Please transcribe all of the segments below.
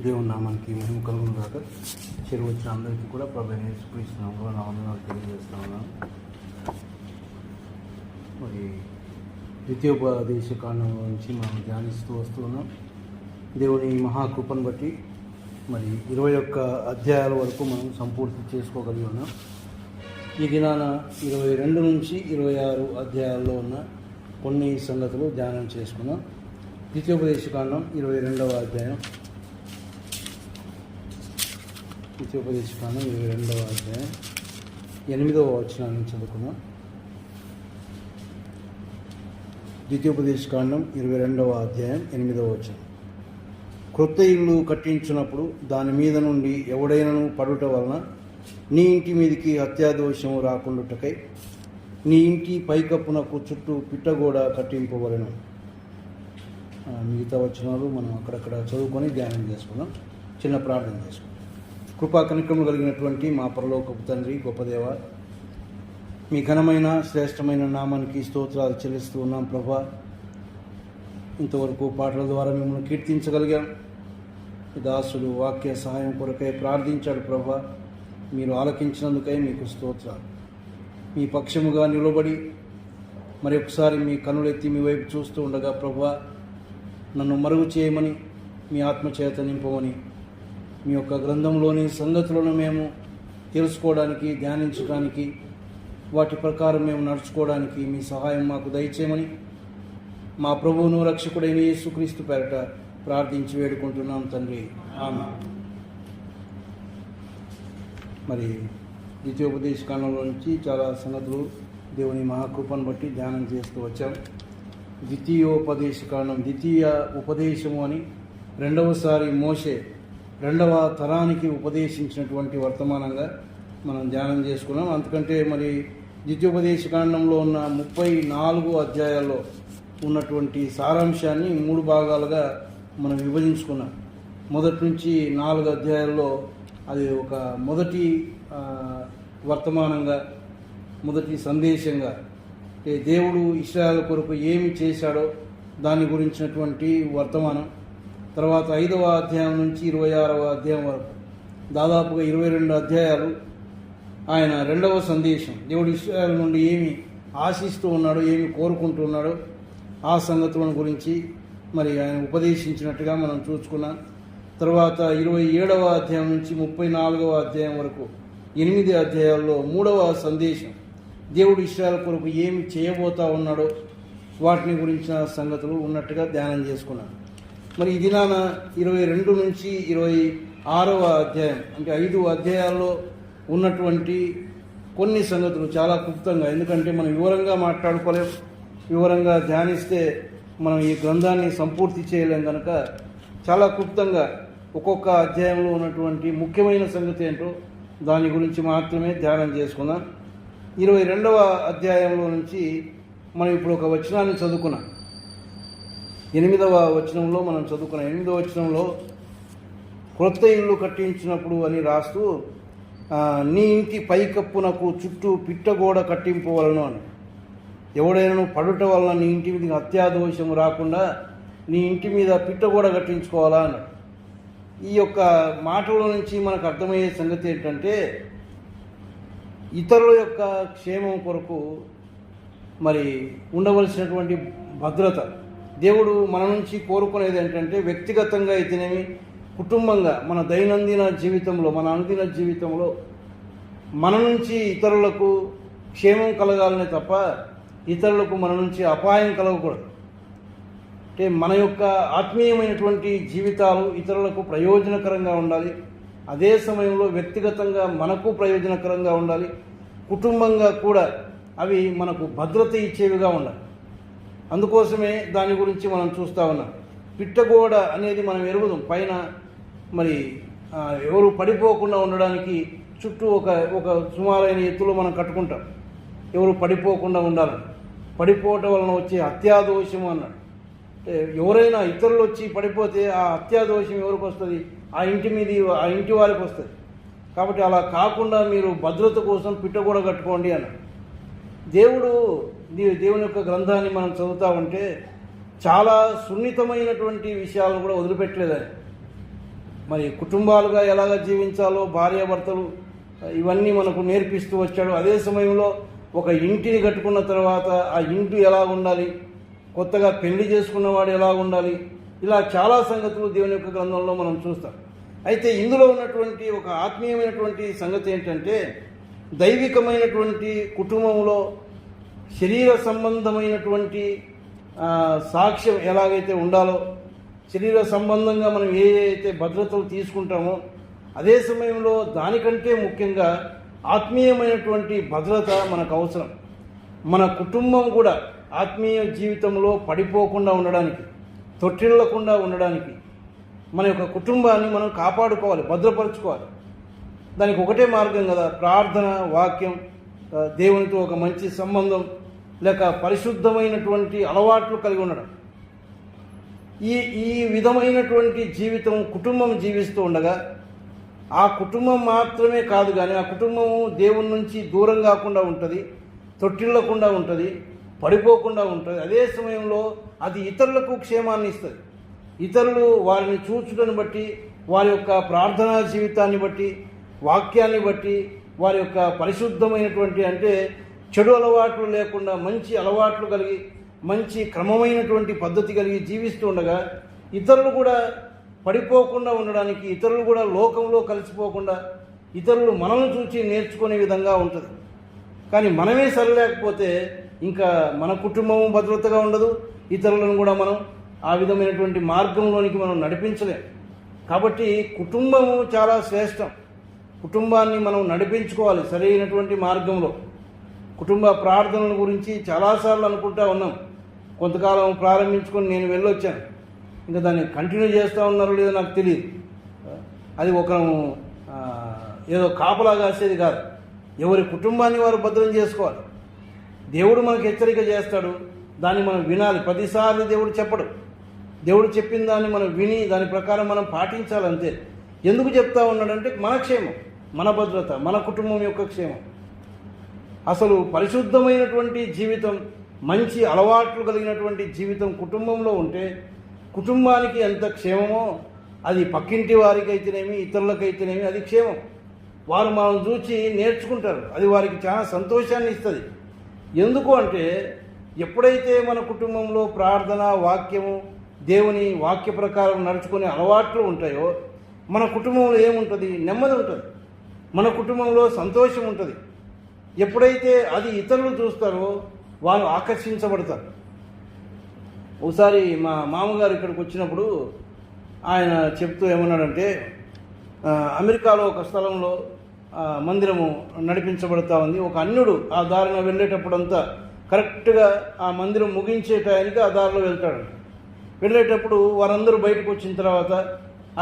దేవుని నామానికి మహిమ కలుగును గాక. చెరువు వచ్చిన అందరికీ కూడా ప్రభువైన యేసుక్రీస్తు నామములో నా వందనాలు తెలియజేస్తా ఉన్నాను. మరి ద్వితీయోపదేశ కాండం నుంచి మనం ధ్యానిస్తూ వస్తున్నాం. దేవుని మహాకృపను బట్టి మరి 21 అధ్యాయాల వరకు మనం సంపూర్తి చేసుకోగలిగి ఉన్నాం. ఈ దినాన 22 నుంచి 26 అధ్యాయాల్లో ఉన్న కొన్ని సంగతులు ధ్యానం చేసుకున్నాం. ద్వితీయోపదేశ కాండం 22వ అధ్యాయం. ద్వితీయోపదేశకాండం 22వ అధ్యాయం 8వ వచనాన్ని చదువుకున్నాం. ద్వితీయోపదేశకాండం 22వ అధ్యాయం 8వ వచనం. క్రొత్త ఇల్లు కట్టించినప్పుడు దాని మీద నుండి ఎవడైనను పడుట వలన నీ ఇంటి మీదికి హత్యాదోషము రాకుండుటకై నీ ఇంటి పైకప్పునకు చుట్టూ పిట్టగోడ కట్టింపవలెను. మిగతా వచనాలు మనం అక్కడక్కడ చదువుకొని ధ్యానం చేసుకున్నాం. చిన్న ప్రార్థన చేసుకున్నాం. కృపా కనికరము కలిగినటువంటి మా పరలోకపు తండ్రి, గొప్ప దేవ, మీ ఘనమైన శ్రేష్టమైన నామానికి స్తోత్రాలు చెల్లిస్తూ ఉన్నాం ప్రభా. ఇంతవరకు పాటల ద్వారా మిమ్మల్ని కీర్తించగలిగాం. దాసుడు వాక్య సహాయం కొరకై ప్రార్థించాడు ప్రభా. మీరు ఆలకించినందుకై మీకు స్తోత్రాలు. మీ పక్షముగా నిలబడి మరి ఒకసారి మీ కనులెత్తి మీ వైపు చూస్తూ ఉండగా ప్రభా, నన్ను మరుగు చేయమని, మీ ఆత్మచేత నింపమని, మీ యొక్క గ్రంథంలోని సంగతులను మేము తెలుసుకోవడానికి, ధ్యానించడానికి, వాటి ప్రకారం మేము నడుచుకోవడానికి మీ సహాయం మాకు దయచేయమని మా ప్రభువును రక్షకుడైన యేసుక్రీస్తు పేరట ప్రార్థించి వేడుకుంటున్నాం తండ్రి, ఆమేన్. మరి ద్వితీయోపదేశకాండంలో నుంచి చాలా సంగతులు దేవుని మహాకృపను బట్టి ధ్యానం చేస్తూ వచ్చాం. ద్వితీయోపదేశకాండం, ద్వితీయ ఉపదేశము అని రెండవసారి మోషే రెండవ తరానికి ఉపదేశించినటువంటి వర్తమానంగా మనం ధ్యానం చేసుకున్నాం. అందుకంటే మరి ద్వితీయోపదేశకాండంలో ఉన్న 34 అధ్యాయాల్లో ఉన్నటువంటి సారాంశాన్ని 3 భాగాలుగా మనం విభజించుకున్నాం. మొదటి నుంచి 4 అధ్యాయాల్లో అది ఒక మొదటి వర్తమానంగా, మొదటి సందేశంగా, దేవుడు ఇశ్రాయేలు కొరకు ఏమి చేశాడో దాని గురించినటువంటి వర్తమానం. తర్వాత 5వ అధ్యాయం నుంచి 26వ అధ్యాయం వరకు దాదాపుగా 22 అధ్యాయాలు ఆయన రెండవ సందేశం, దేవుడు ఇశ్రాయేలు నుండి ఏమి ఆశిస్తూ ఉన్నాడో, ఏమి కోరుకుంటూ ఉన్నాడో ఆ సంగతులను గురించి మరి ఆయన ఉపదేశించినట్టుగా మనం చూసుకున్నాం. తర్వాత 27వ అధ్యాయం నుంచి 34వ అధ్యాయం వరకు 8 అధ్యాయాల్లో 3వ సందేశం, దేవుడు ఇశ్రాయేలు కొరకు ఏమి చేయబోతా ఉన్నాడో వాటిని గురించిన సంగతులు ఉన్నట్టుగా ధ్యానం చేసుకున్నాం. మరి ఈ దినాన 22 నుంచి 26వ అధ్యాయం, అంటే 5 అధ్యాయాల్లో ఉన్నటువంటి కొన్ని సంగతులు చాలా క్లుప్తంగా, ఎందుకంటే మనం వివరంగా మాట్లాడుకోలేం, వివరంగా ధ్యానిస్తే మనం ఈ గ్రంథాన్ని సంపూర్తి చేయలేం కనుక చాలా క్లుప్తంగా ఒక్కొక్క అధ్యాయంలో ఉన్నటువంటి ముఖ్యమైన సంగతి ఏంటో దాని గురించి మాత్రమే ధ్యానం చేసుకుందాం. 22వ అధ్యాయంలో నుంచి మనం ఇప్పుడు ఒక వచనాన్ని చదువుకున్నాం. 8వ వచనంలో మనం చదువుకున్నాం. 8వ వచనంలో క్రొత్త ఇల్లు కట్టించినప్పుడు అని రాస్తూ నీ ఇంటి పైకప్పునకు చుట్టూ పిట్టగోడ కట్టింపవలను అని. ఎవడైనా పడుట వలన నీ ఇంటి మీద హత్యాదోషము రాకుండా నీ ఇంటి మీద పిట్టగోడ కట్టించుకోవాలా అన్నాడు. ఈ యొక్క మాటల నుంచి మనకు అర్థమయ్యే సంగతి ఏంటంటే, ఇతరుల యొక్క క్షేమం కొరకు మరి ఉండవలసినటువంటి భద్రత దేవుడు మన నుంచి కోరుకునేది ఏంటంటే, వ్యక్తిగతంగా అయితేనేమి, కుటుంబంగా, మన దైనందిన జీవితంలో, మన అనుదిన జీవితంలో మన నుంచి ఇతరులకు క్షేమం కలగాలనే తప్ప ఇతరులకు మన నుంచి అపాయం కలగకూడదు. అంటే మన యొక్క ఆత్మీయమైనటువంటి జీవితాలు ఇతరులకు ప్రయోజనకరంగా ఉండాలి. అదే సమయంలో వ్యక్తిగతంగా మనకు ప్రయోజనకరంగా ఉండాలి. కుటుంబంగా కూడా అవి మనకు భద్రత ఇచ్చేవిగా ఉండాలి. అందుకోసమే దాని గురించి మనం చూస్తూ ఉన్నాం. పిట్టగోడ అనేది మనం ఎరుగుదాం. పైన మరి ఎవరు పడిపోకుండా ఉండడానికి చుట్టూ ఒక సుమారైన ఎత్తులో మనం కట్టుకుంటాం, ఎవరు పడిపోకుండా ఉండాలి. పడిపోవటం వలన వచ్చే హత్యాదోషం అన్నాడు. అంటే ఎవరైనా ఇతరులు వచ్చి పడిపోతే ఆ హత్యాదోషం ఎవరికి వస్తుంది? ఆ ఇంటి వారికి వస్తుంది. కాబట్టి అలా కాకుండా మీరు భద్రత కోసం పిట్టగోడ కట్టుకోండి అన్నాడు. దేవుని యొక్క గ్రంథాన్ని మనం చదువుతూ ఉంటే చాలా సున్నితమైనటువంటి విషయాలను కూడా వదిలిపెట్టలేదు ఆయన. మరి కుటుంబాలుగా ఎలాగ జీవించాలో భార్యాభర్తలు ఇవన్నీ మనకు నేర్పిస్తూ వచ్చాడు. అదే సమయంలో ఒక ఇంటిని కట్టుకున్న తర్వాత ఆ ఇంటి ఎలా ఉండాలి, కొత్తగా పెళ్లి చేసుకున్నవాడు ఎలా ఉండాలి, ఇలా చాలా సంగతులు దేవుని యొక్క గ్రంథంలో మనం చూస్తాం. అయితే ఇందులో ఉన్నటువంటి ఒక ఆత్మీయమైనటువంటి సంగతి ఏంటంటే, దైవికమైనటువంటి కుటుంబంలో శరీర సంబంధమైనటువంటి సాక్ష్యం ఎలాగైతే ఉండాలో, శరీర సంబంధంగా మనం ఏ అయితే భద్రతలు తీసుకుంటామో, అదే సమయంలో దానికంటే ముఖ్యంగా ఆత్మీయమైనటువంటి భద్రత మనకు అవసరం. మన కుటుంబం కూడా ఆత్మీయ జీవితంలో పడిపోకుండా ఉండడానికి, తొట్టిల్లకుండా ఉండడానికి మన యొక్క కుటుంబాన్ని మనం కాపాడుకోవాలి, భద్రపరచుకోవాలి. దానికి ఒకటే మార్గం కదా, ప్రార్థన, వాక్యం, దేవునితో ఒక మంచి సంబంధం, లేక పరిశుద్ధమైనటువంటి అలవాట్లు కలిగి ఉండడం. ఈ విధమైనటువంటి జీవితం కుటుంబం జీవిస్తూ ఉండగా, ఆ కుటుంబం మాత్రమే కాదు కానీ ఆ కుటుంబము దేవుని నుంచి దూరం కాకుండా ఉంటుంది, తొట్టిల్లకుండా ఉంటుంది, పడిపోకుండా ఉంటుంది. అదే సమయంలో అది ఇతరులకు క్షేమాన్ని ఇస్తుంది. ఇతరులు వారిని చూచుటను బట్టి, వారి యొక్క ప్రార్థనా జీవితాన్ని బట్టి, వాక్యాన్ని బట్టి, వారి యొక్క పరిశుద్ధమైనటువంటి అంటే చెడు అలవాట్లు లేకుండా మంచి అలవాట్లు కలిగి, మంచి క్రమమైనటువంటి పద్ధతి కలిగి జీవిస్తూ ఉండగా ఇతరులు కూడా పడిపోకుండా ఉండడానికి, ఇతరులు కూడా లోకంలో కలిసిపోకుండా, ఇతరులు మనల్ని చూసి నేర్చుకునే విధంగా ఉంటుంది. కానీ మనమే సరిలేకపోతే ఇంకా మన కుటుంబము భద్రతగా ఉండదు, ఇతరులను కూడా మనం ఆ విధమైనటువంటి మార్గంలోనికి మనం నడిపించలేం. కాబట్టి కుటుంబము చాలా శ్రేష్టం. కుటుంబాన్ని మనం నడిపించుకోవాలి సరైనటువంటి మార్గంలో. కుటుంబ ప్రార్థనల గురించి చాలాసార్లు అనుకుంటా ఉన్నాం. కొంతకాలం ప్రారంభించుకొని నేను వెళ్ళొచ్చాను. ఇంకా దాన్ని కంటిన్యూ చేస్తూ ఉన్నారో లేదో నాకు తెలియదు. అది ఒక ఏదో కాపలా కాసేది కాదు. ఎవరి కుటుంబాన్ని వారు భద్రం చేసుకోవాలి. దేవుడు మనకు హెచ్చరిక చేస్తాడు, దాన్ని మనం వినాలి. 10 సార్లు దేవుడు చెప్పడు. దేవుడు చెప్పిన దాన్ని మనం విని దాని ప్రకారం మనం పాటించాలంతే. ఎందుకు చెప్తా ఉన్నాడంటే మన క్షేమం, మన భద్రత, మన కుటుంబం యొక్క క్షేమం. అసలు పరిశుద్ధమైనటువంటి జీవితం, మంచి అలవాట్లు కలిగినటువంటి జీవితం కుటుంబంలో ఉంటే కుటుంబానికి ఎంత క్షేమమో అది పక్కింటి వారికి అయితేనేమి, ఇతరులకైతేనేమి అది క్షేమం. వారు మనం చూసి నేర్చుకుంటారు. అది వారికి చాలా సంతోషాన్ని ఇస్తుంది. ఎందుకు అంటే ఎప్పుడైతే మన కుటుంబంలో ప్రార్థన, వాక్యము, దేవుని వాక్య ప్రకారం నడుచుకునే అలవాట్లు ఉంటాయో మన కుటుంబంలో ఏముంటుంది? నెమ్మది ఉంటుంది. మన కుటుంబంలో సంతోషం ఉంటుంది. ఎప్పుడైతే అది ఇతరులు చూస్తారో వారు ఆకర్షించబడతారు. ఒకసారి మా మామగారు ఇక్కడికి వచ్చినప్పుడు ఆయన చెప్తూ ఏమన్నాడంటే, అమెరికాలో ఒక స్థలంలో మందిరము నడిపించబడతా ఉంది. ఒక అన్యుడు ఆ దారిన వెళ్ళేటప్పుడంతా కరెక్ట్గా ఆ మందిరం ముగించే టైంకి ఆ దారిలో వెళ్తాడు. వెళ్ళేటప్పుడు వారందరూ బయటకు వచ్చిన తర్వాత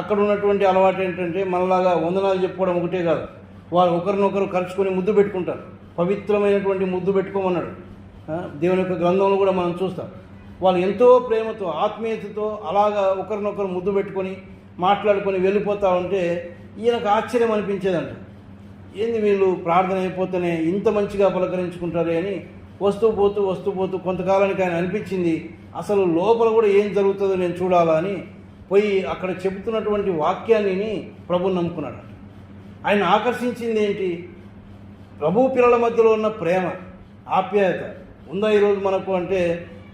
అక్కడ ఉన్నటువంటి అలవాటు ఏంటంటే, మనలాగా వందనాలు చెప్పుకోవడం ఒకటే కాదు, వారు ఒకరినొకరు కలుసుకొని ముద్దు పెట్టుకుంటారు. పవిత్రమైనటువంటి ముద్దు పెట్టుకోమన్నాడు. దేవుని యొక్క గ్రంథంలో కూడా మనం చూస్తాం. వాళ్ళు ఎంతో ప్రేమతో, ఆత్మీయతతో అలాగా ఒకరినొకరు ముద్దు పెట్టుకొని మాట్లాడుకొని వెళ్ళిపోతూ ఉంటే ఈయనకు ఆశ్చర్యం అనిపించేదంట. ఏంది వీళ్ళు ప్రార్థన అయిపోతేనే ఇంత మంచిగా పలకరించుకుంటారే అని వస్తూ పోతూ కొంతకాలానికి ఆయన అనిపించింది, అసలు లోపల కూడా ఏం జరుగుతుందో నేను చూడాలా అని పోయి అక్కడ చెబుతున్నటువంటి వాక్యాన్ని ప్రభువుని నమ్ముకున్నాడు. ఆయన ఆకర్షించింది ఏంటి? ప్రభు పిల్లల మధ్యలో ఉన్న ప్రేమ, ఆప్యాయత ఉందా ఈరోజు మనకు అంటే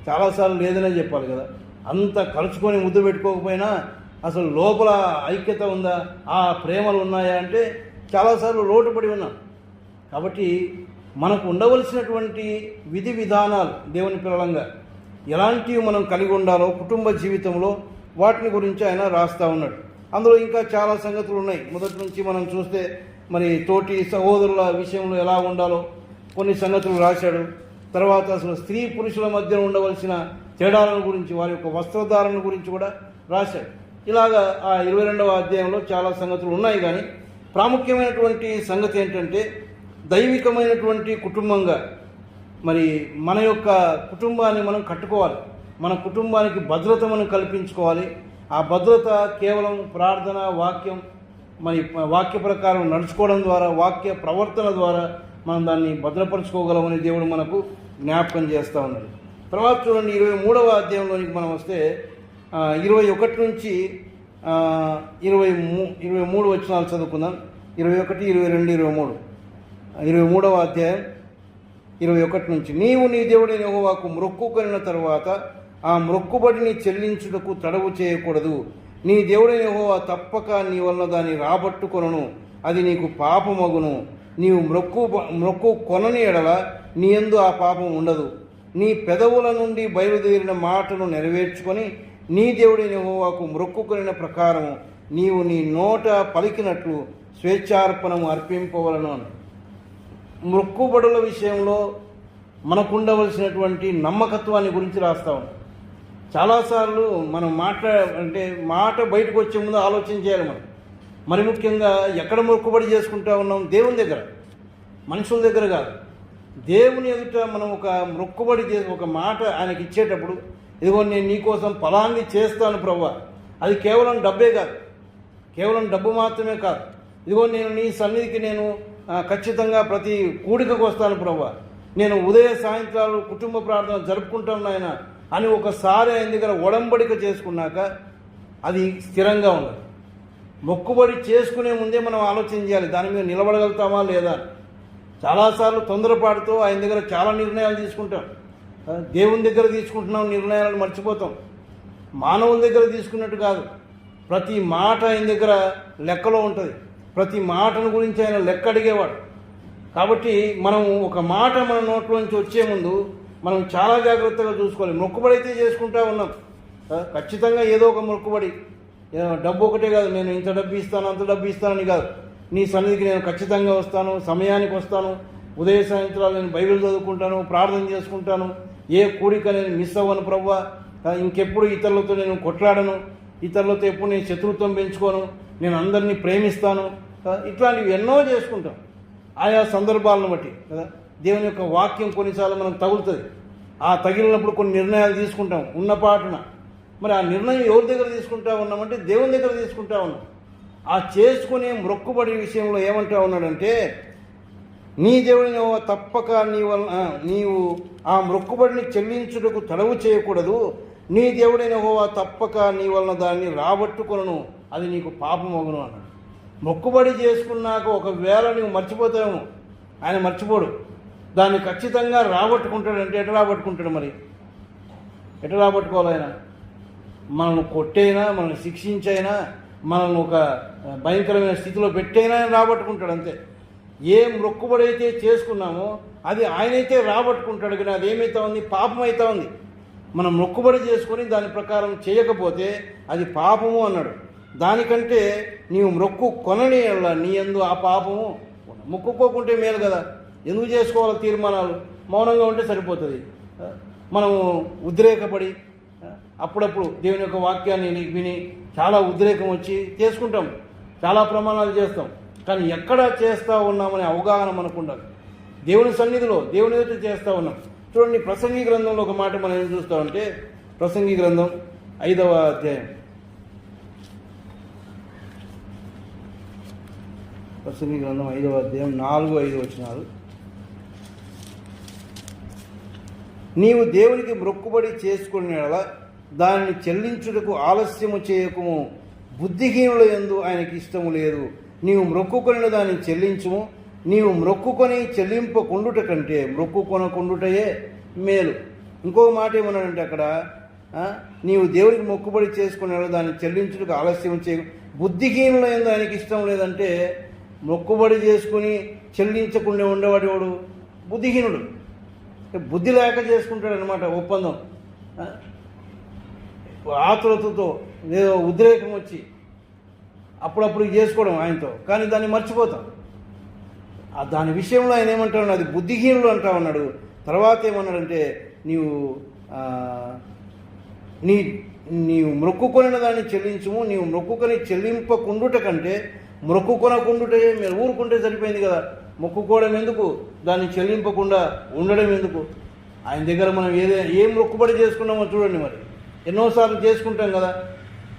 చాలాసార్లు లేదనే చెప్పాలి కదా. అంత కలుసుకొని ముద్దు పెట్టుకోకపోయినా అసలు లోపల ఐక్యత ఉందా, ఆ ప్రేమలు ఉన్నాయా అంటే చాలాసార్లు లోటుపడి ఉన్నాం. కాబట్టి మనకు ఉండవలసినటువంటి విధి విధానాలు దేవుని పిల్లలంగా ఎలాంటివి మనం కలిగి ఉండాలో కుటుంబ జీవితంలో వాటిని గురించి ఆయన రాస్తూ ఉన్నాడు. అందులో ఇంకా చాలా సంగతులు ఉన్నాయి. మొదటి నుంచి మనం చూస్తే మరి తోటి సహోదరుల విషయంలో ఎలా ఉండాలో కొన్ని సంగతులు రాశాడు. తర్వాత అసలు స్త్రీ పురుషుల మధ్య ఉండవలసిన తేడాలను గురించి, వారి యొక్క వస్త్రధారణ గురించి కూడా రాశాడు. ఇలాగా ఆ 22వ అధ్యాయంలో చాలా సంగతులు ఉన్నాయి. కానీ ప్రాముఖ్యమైనటువంటి సంగతి ఏంటంటే, దైవికమైనటువంటి కుటుంబంగా మరి మన యొక్క కుటుంబాన్ని మనం కట్టుకోవాలి. మన కుటుంబానికి భద్రత మనం కల్పించుకోవాలి. ఆ భద్రత కేవలం ప్రార్థన, వాక్యం, మరి వాక్య ప్రకారం నడుచుకోవడం ద్వారా, వాక్య ప్రవర్తన ద్వారా మనం దాన్ని భద్రపరచుకోగలమని దేవుడు మనకు జ్ఞాపకం చేస్తూ ఉన్నాడు. తర్వాత చూడండి 23వ అధ్యాయంలోనికి మనం వస్తే 21 నుంచి 23 వచనాలు చదువుకుందాం. 21, 22, 23. 23వ అధ్యాయం 21 నుంచి. నీవు నీ దేవుడైన యెహోవాకు మొక్కుకొనిన తరువాత ఆ మొక్కుబడిని చెల్లించుటకు తడవు చేయకూడదు. నీ దేవుడైన యెహోవా తప్పక నీ వలన దాన్ని రాబట్టుకొనును, అది నీకు పాపమగును. నీవు మొక్కు కొనని ఎడల నీ యందు ఆ పాపం ఉండదు. నీ పెదవుల నుండి బయలుదేరిన మాటను నెరవేర్చుకొని నీ దేవుడైన యెహోవాకు మొక్కుకొనిన ప్రకారం నీవు నీ నోట పలికినట్లు స్వేచ్ఛార్పణము అర్పింపవలను అని. మొక్కుబడుల విషయంలో మనకుండవలసినటువంటి నమ్మకత్వాన్ని గురించి రాస్తాం. చాలాసార్లు మనం మాట బయటకు వచ్చే ముందు ఆలోచన చేయాలి. మరి ముఖ్యంగా ఎక్కడ మొక్కుబడి చేసుకుంటా ఉన్నాం? దేవుని దగ్గర, మనుషుల దగ్గర కాదు. దేవుని ఎదుట మనం ఒక మొక్కుబడి చేసి ఒక మాట ఆయనకి ఇచ్చేటప్పుడు, ఇదిగో నేను నీకోసం ఫలాన్ని చేస్తాను ప్రభువా, అది కేవలం డబ్బే కాదు, కేవలం డబ్బు మాత్రమే కాదు. ఇదిగో నేను నీ సన్నిధికి నేను ఖచ్చితంగా ప్రతి కూడికకు వస్తాను ప్రభువా, నేను ఉదయ సాయంత్రాలు కుటుంబ ప్రార్థన జరుపుకుంటాను నాయన అని ఒకసారి ఆయన దగ్గర ఒడంబడిక చేసుకున్నాక అది స్థిరంగా ఉండదు. మొక్కుబడి చేసుకునే ముందే మనం ఆలోచన చేయాలి, దాని మీద నిలబడగలుగుతామా లేదా. చాలాసార్లు తొందరపాటుతో ఆయన దగ్గర చాలా నిర్ణయాలు తీసుకుంటాం. దేవుని దగ్గర తీసుకుంటున్నాం నిర్ణయాలను మర్చిపోతాం. మానవుల దగ్గర తీసుకున్నట్టు కాదు, ప్రతి మాట ఆయన దగ్గర లెక్కలో ఉంటుంది. ప్రతి మాటను గురించి ఆయన లెక్క అడిగేవాడు. కాబట్టి మనం ఒక మాట మన నోట్లోంచి వచ్చే ముందు మనం చాలా జాగ్రత్తగా చూసుకోవాలి. మొక్కుబడి అయితే చేసుకుంటా ఉన్నాం, ఖచ్చితంగా ఏదో ఒక మొక్కుబడి. డబ్బు ఒకటే కాదు, నేను ఇంత డబ్బు ఇస్తాను అంత డబ్బు ఇస్తానని కాదు. నీ సన్నిధికి నేను ఖచ్చితంగా వస్తాను, సమయానికి వస్తాను, ఉదయ సాయంత్రాలు నేను బైబిల్ చదువుకుంటాను, ప్రార్థన చేసుకుంటాను, ఏ కూడిక నేను మిస్ అవ్వను ప్రభువా, ఇంకెప్పుడు ఇతరులతో నేను కొట్లాడను, ఇతరులతో ఎప్పుడు నేను శత్రుత్వం పెంచుకోను, నేను అందరినీ ప్రేమిస్తాను. ఇట్లాంటివి ఎన్నో చేసుకుంటాం ఆయా సందర్భాలను బట్టి కదా. దేవుని యొక్క వాక్యం కొన్నిసార్లు మనకు తగులుతుంది. ఆ తగిలినప్పుడు కొన్ని నిర్ణయాలు తీసుకుంటాం ఉన్నపాటున. మరి ఆ నిర్ణయం ఎవరి దగ్గర తీసుకుంటా ఉన్నామంటే దేవుని దగ్గర తీసుకుంటా ఉన్నాం. ఆ చేసుకునే మొక్కుబడి విషయంలో ఏమంటా ఉన్నాడంటే, నీ దేవుడిని తప్పక నీవు ఆ మొక్కుబడిని చెల్లించుటకు తడవు చేయకూడదు. నీ దేవుడైన యెహోవా తప్పక నీ వలన దాన్ని రాబట్టుకొనును, అది నీకు పాపమగును అన్నాడు. మొక్కుబడి చేసుకున్నాక ఒకవేళ నువ్వు మర్చిపోతావేమో, ఆయన మర్చిపోడు. దాన్ని ఖచ్చితంగా రాబట్టుకుంటాడంటే ఎట్లా రాబట్టుకుంటాడు? మరి ఎట్లా రాబట్టుకోవాలి? ఆయన మనల్ని కొట్టైనా, మనల్ని శిక్షించైనా, మనల్ని ఒక భయంకరమైన స్థితిలో పెట్టైనా ఆయన రాబట్టుకుంటాడు అంతే. ఏ మొక్కుబడి అయితే చేసుకున్నామో అది ఆయనైతే రాబట్టుకుంటాడు. కానీ అదేమైతా ఉంది? పాపం అవుతా ఉంది. మనం మొక్కుబడి చేసుకొని దాని ప్రకారం చేయకపోతే అది పాపము అన్నాడు. దానికంటే నీవు మొక్కు కొనని నీ యందు ఆ పాపము. మొక్కుకోకుంటే మేలు కదా, ఎందుకు చేసుకోవాలి తీర్మానాలు? మౌనంగా ఉంటే సరిపోతుంది. మనము ఉద్రేకపడి అప్పుడప్పుడు దేవుని యొక్క వాక్యాన్ని విని చాలా ఉద్రేకం వచ్చి చేసుకుంటాం, చాలా ప్రమాణాలు చేస్తాం. కానీ ఎక్కడ చేస్తూ ఉన్నామనే అవగాహన మనకు ఉండాలి. దేవుని సన్నిధిలో దేవుని ఎదుట చేస్తూ ఉన్నాం. చూడండి, ప్రసంగి గ్రంథంలో ఒక మాట మనం ఏం చూస్తామంటే, ప్రసంగి గ్రంథం 5వ అధ్యాయం, ప్రసంగి గ్రంథం 5వ అధ్యాయం 4-5 వచనాలు. నీవు దేవునికి మొక్కుబడి చేసుకునేలా దానిని చెల్లించుటకు ఆలస్యము చేయకము, బుద్ధిహీనుల యందు ఆయనకి ఇష్టము లేదు. నీవు మొక్కుకొనిన దాన్ని చెల్లించుము, నీవు మొక్కుకొని చెల్లింపకుండుట కంటే మొక్కుకొనకుండుటయే మేలు. ఇంకో మాట ఏమన్నాడంటే అక్కడ, నీవు దేవునికి మొక్కుబడి చేసుకునేలా దాన్ని చెల్లించుటకు ఆలస్యం చేయ, బుద్ధిహీనుల యందు ఆయనకి ఇష్టం లేదంటే మొక్కుబడి చేసుకుని చెల్లించకుండా ఉండేవాడు వాడు బుద్ధిహీనుడు. బుద్ధి లేక చేసుకుంటాడు అనమాట ఒప్పందం. ఆతురతతో ఏదో ఉద్రేకం వచ్చి అప్పుడప్పుడు చేసుకోవడం ఆయనతో, కానీ దాన్ని మర్చిపోతాం. దాని విషయంలో ఆయన ఏమంటాడు? అది బుద్ధిహీనులు అంటా ఉన్నాడు. తర్వాత ఏమన్నాడంటే, నీవు మొక్కుకొనిన దాన్ని చెల్లించుము, నీవు మొక్కుకొని చెల్లింపకుండుట కంటే మొక్కుకొనకుండుటే మీరు ఊరుకుంటే సరిపోయింది కదా. మొక్కుకోవడం ఎందుకు? దాన్ని చెల్లింపకుండా ఉండడం ఎందుకు? ఆయన దగ్గర మనం ఏం మొక్కుబడి చేసుకున్నామో చూడండి. మరి ఎన్నోసార్లు చేసుకుంటాం కదా,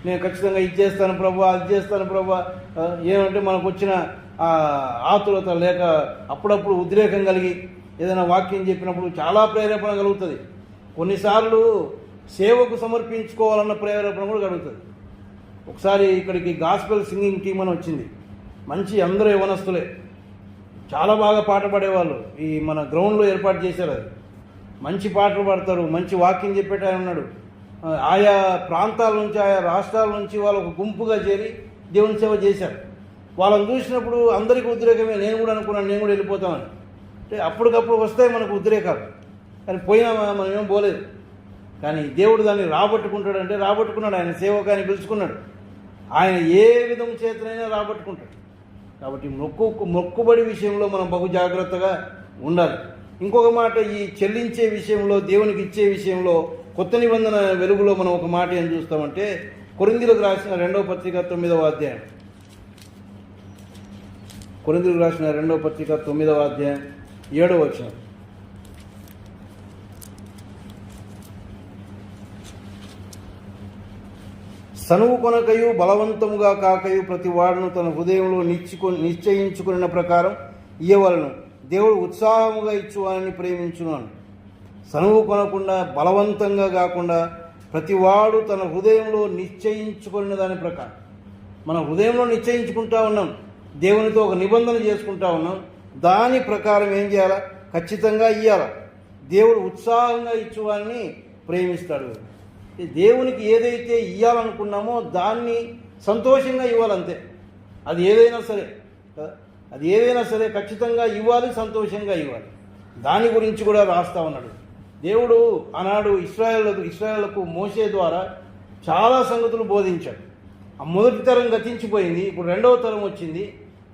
నేను ఖచ్చితంగా ఇది చేస్తాను ప్రభు, అది చేస్తాను ప్రభు. ఏమంటే మనకు వచ్చిన ఆతురత లేక అప్పుడప్పుడు ఉద్రేకం కలిగి ఏదైనా వాక్యం చెప్పినప్పుడు చాలా ప్రేరేపణ కలుగుతుంది. కొన్నిసార్లు సేవకు సమర్పించుకోవాలన్న ప్రేరేపణ కూడా కలుగుతుంది. ఒకసారి ఇక్కడికి గాస్పెల్ సింగింగ్ టీం అని వచ్చింది. మంచి అందరూ యవనస్తులే, చాలా బాగా పాట పాడేవాళ్ళు. ఈ మన గ్రౌండ్లో ఏర్పాటు చేశారు. అది మంచి పాటలు పాడతారు, మంచి వాక్యం చెప్పేట ఉన్నాడు. ఆయా ప్రాంతాల నుంచి, ఆయా రాష్ట్రాల నుంచి వాళ్ళు ఒక గుంపుగా చేరి దేవుని సేవ చేశారు. వాళ్ళని చూసినప్పుడు అందరికీ ఉద్రేకమే. నేను కూడా అనుకున్నాను, నేను కూడా వెళ్ళిపోతామని. అంటే అప్పటికప్పుడు వస్తాయి మనకు ఉద్రేకాలు, కానీ పోయినా మనం ఏం పోలేదు. కానీ దేవుడు దాన్ని రాబట్టుకుంటాడంటే రాబట్టుకున్నాడు. ఆయన సేవకాన్ని పిలుచుకున్నాడు. ఆయన ఏ విధం చేతనైనా రాబట్టుకుంటాడు. కాబట్టి మొక్కుబడి విషయంలో మనం బహు జాగ్రత్తగా ఉండాలి. ఇంకొక మాట, ఈ చెల్లించే విషయంలో, దేవునికి ఇచ్చే విషయంలో కొత్త నిబంధన వెలుగులో మనం ఒక మాట ఏం చూస్తామంటే, కొరింథీయులకు రాసిన 2వ పత్రిక 9వ అధ్యాయం. కొరింథీయులకు రాసిన 2వ పత్రిక 9వ అధ్యాయం 7వ వచనం. సనువు కొనకయు బలవంతముగా కాకయు ప్రతి వాడును తన హృదయంలో నిశ్చయించుకున్న ప్రకారం ఇయ్యవలను, దేవుడు ఉత్సాహముగా ఇచ్చువాని ప్రేమించున్నాను. సనువు కొనకుండా, బలవంతంగా కాకుండా ప్రతివాడు తన హృదయంలో నిశ్చయించుకున్న దాని ప్రకారం. మన హృదయంలో నిశ్చయించుకుంటా ఉన్నాం, దేవునితో ఒక నిబంధన చేసుకుంటా ఉన్నాం. దాని ప్రకారం ఏం చేయాలా? ఖచ్చితంగా ఇయ్యాలా. దేవుడు ఉత్సాహంగా ఇచ్చువాని ప్రేమిస్తాడు. దేవునికి ఏదైతే ఇవ్వాలనుకున్నామో దాన్ని సంతోషంగా ఇవ్వాలంతే. అది ఏదైనా సరే ఖచ్చితంగా ఇవ్వాలి, సంతోషంగా ఇవ్వాలి. దాని గురించి కూడా రాస్తా ఉన్నాడు. దేవుడు ఆనాడు ఇశ్రాయేలుకు మోషే ద్వారా చాలా సంగతులు బోధించాడు. ఆ మొదటి తరం గతించిపోయింది, ఇప్పుడు రెండవ తరం వచ్చింది.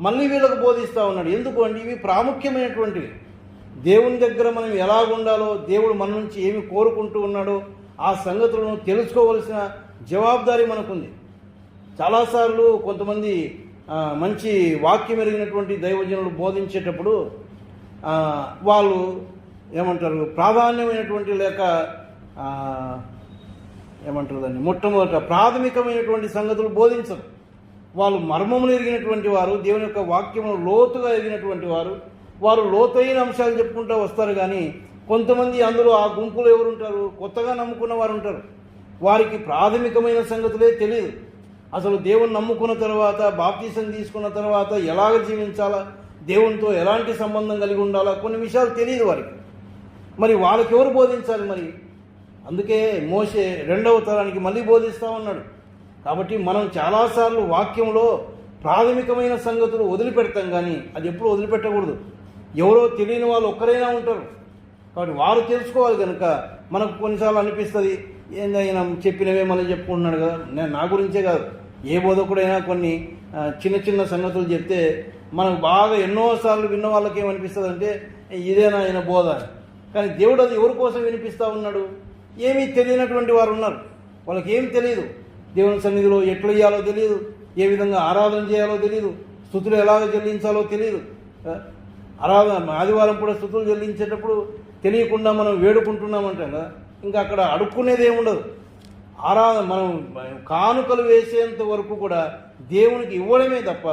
మళ్ళీ వీళ్ళకు బోధిస్తూ ఉన్నాడు. ఎందుకు అంటే ఇవి ప్రాముఖ్యమైనటువంటివి. దేవుని దగ్గర మనం ఎలాగుండాలో, దేవుడు మన నుంచి ఏమి కోరుకుంటూ ఉన్నాడో ఆ సంగతులను తెలుసుకోవలసిన జవాబుదారీ మనకుంది. చాలాసార్లు కొంతమంది మంచి వాక్యం ఎరిగినటువంటి దైవజనులు బోధించేటప్పుడు వాళ్ళు ఏమంటారు, ప్రాధాన్యమైనటువంటి లేక ఏమంటారు దాన్ని, మొట్టమొదట ప్రాథమికమైనటువంటి సంగతులు బోధించరు. వాళ్ళు మర్మములు ఎరిగినటువంటి వారు, దేవుని యొక్క వాక్యమును లోతుగా ఎరిగినటువంటి వారు లోతైన అంశాలు చెప్పుకుంటూ వస్తారు. కానీ కొంతమంది అందులో ఆ గుంపులో ఎవరుంటారు, కొత్తగా నమ్ముకున్న వారు ఉంటారు. వారికి ప్రాథమికమైన సంగతులే తెలియదు. అసలు దేవుని నమ్ముకున్న తర్వాత, బాప్తీసం తీసుకున్న తర్వాత ఎలాగ జీవించాలా, దేవునితో ఎలాంటి సంబంధం కలిగి ఉండాలా, కొన్ని విషయాలు తెలియదు వారికి. మరి వాళ్ళకి ఎవరు బోధించాలి? మరి అందుకే మోషే రెండవ తరానికి మళ్ళీ బోధిస్తూ ఉన్నాడు. కాబట్టి మనం చాలాసార్లు వాక్యంలో ప్రాథమికమైన సంగతులు వదిలిపెడతాం, కానీ అది ఎప్పుడు వదిలిపెట్టకూడదు. ఎవరో తెలియని వాళ్ళు ఒక్కరైనా ఉంటారు, కాబట్టి వారు తెలుసుకోవాలి. కనుక మనకు కొన్నిసార్లు అనిపిస్తుంది, ఏందైనా చెప్పినవే మళ్ళీ చెప్పుకుంటున్నాడు కదా. నేను నా గురించే కాదు, ఏ బోధకుడైనా కొన్ని చిన్న చిన్న సంగతులు చెప్తే మనకు బాగా ఎన్నోసార్లు విన్న వాళ్ళకి ఏమనిపిస్తుంది అంటే, ఇదేనా ఆయన బోధ. కానీ దేవుడు అది ఎవరి కోసం వినిపిస్తూ ఉన్నాడు? ఏమీ తెలియనటువంటి వారు ఉన్నారు, వాళ్ళకి ఏం తెలియదు. దేవుని సన్నిధిలో ఎట్లా ఇయ్యాలో తెలియదు, ఏ విధంగా ఆరాధన చేయాలో తెలియదు, స్తుతులు ఎలాగ చెల్లించాలో తెలియదు. ఆదివారం కూడా స్తుతులు చెల్లించేటప్పుడు తెలియకుండా మనం వేడుకుంటున్నామంటాం కదా. ఇంకా అక్కడ అడుక్కునేది ఏముండదు. మనం కానుకలు వేసేంత వరకు కూడా దేవునికి ఇవ్వడమే తప్ప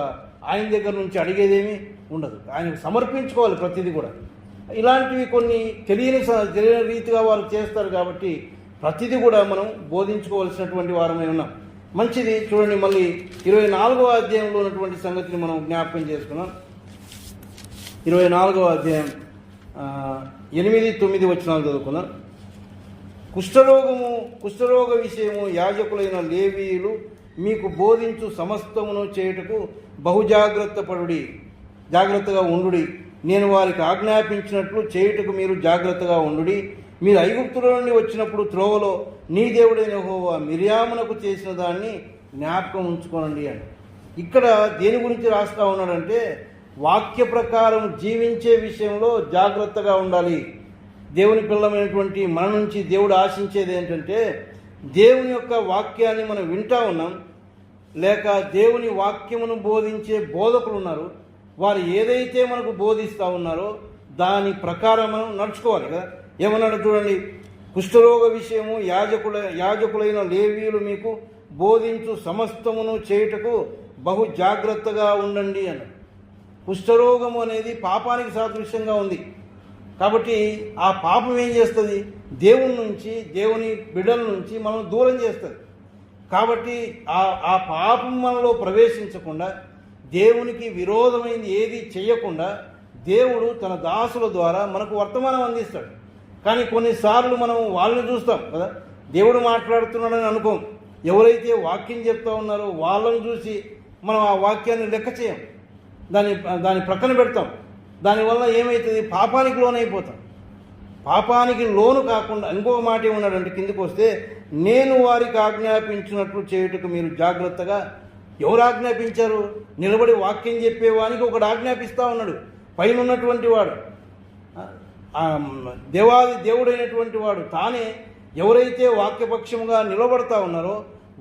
ఆయన దగ్గర నుంచి అడిగేదేమీ ఉండదు. ఆయనకు సమర్పించుకోవాలి ప్రతిదీ కూడా. ఇలాంటివి కొన్ని తెలియని రీతిగా వారు చేస్తారు. కాబట్టి ప్రతిదీ కూడా మనం బోధించుకోవాల్సినటువంటి వారమే ఉన్నాం. మంచిది. చూడండి, మళ్ళీ 24వ అధ్యాయంలో ఉన్నటువంటి సంగతిని మనం జ్ఞాపకం చేసుకున్నాం. 24వ అధ్యాయం 8-9 వచనాలు చదువుకుందాం. కుష్ఠరోగ విషయము యాజకులైన లేవీయులు మీకు బోధించు సమస్తమును చేయుటకు జాగ్రత్తగా ఉండుడి. నేను వారికి ఆజ్ఞాపించినట్లు చేయుటకు మీరు జాగ్రత్తగా ఉండుడి. మీరు ఐగుప్తులో నుండి వచ్చినప్పుడు త్రోవలో నీ దేవుడైన యెహోవా మిర్యామునకు చేసిన దాన్ని జ్ఞాపకం ఉంచుకోనండి అని. ఇక్కడ దేని గురించి రాస్తా ఉన్నాడంటే, వాక్య ప్రకారం జీవించే విషయంలో జాగ్రత్తగా ఉండాలి. దేవుని పిల్లమైనటువంటి మన నుంచి దేవుడు ఆశించేది ఏంటంటే, దేవుని యొక్క వాక్యాన్ని మనం వింటా ఉన్నాం, లేక దేవుని వాక్యమును బోధించే బోధకులు ఉన్నారు. వారు ఏదైతే మనకు బోధిస్తూ ఉన్నారో దాని ప్రకారం మనం నడుచుకోవాలి కదా. ఏమన్నాడు చూడండి, కుష్ఠరోగ విషయము యాజకులైన లేవీయులు మీకు బోధించు సమస్తమును చేయుటకు బహు జాగ్రత్తగా ఉండండి అన్నాడు. కుష్ఠరోగము అనేది పాపానికి సాదృశ్యంగా ఉంది. కాబట్టి ఆ పాపం ఏం చేస్తుంది? దేవుని నుంచి, దేవుని బిడ్డల నుంచి మనం దూరం చేస్తుంది. కాబట్టి ఆ పాపం మనలో ప్రవేశించకుండా, దేవునికి విరోధమైంది ఏది చేయకుండా దేవుడు తన దాసుల ద్వారా మనకు వర్తమానం అందిస్తాడు. కానీ కొన్నిసార్లు మనం వాళ్ళని చూస్తాం కదా, దేవుడు మాట్లాడుతున్నాడని అనుకోం. ఎవరైతే వాక్యం చెప్తా ఉన్నారో వాళ్ళని చూసి మనం ఆ వాక్యాన్ని లెక్క చేయం, దాన్ని ప్రక్కన పెడతాం. దానివల్ల ఏమవుతుంది? పాపానికి లోనైపోతాం. పాపానికి లోను కాకుండా ఇంకొక మాట ఏమన్నాడంటే, కిందకు వస్తే, నేను వారికి ఆజ్ఞాపించినట్లు చేయుటకు మీరు జాగ్రత్తగా. ఎవరు ఆజ్ఞాపించారు? నిలబడి వాక్యం చెప్పేవానికి ఒకడు ఆజ్ఞాపిస్తూ ఉన్నాడు, పైన ఉన్నటువంటి వాడు, దేవాది దేవుడైనటువంటి వాడు తానే. ఎవరైతే వాక్యపక్షంగా నిలబడతా ఉన్నారో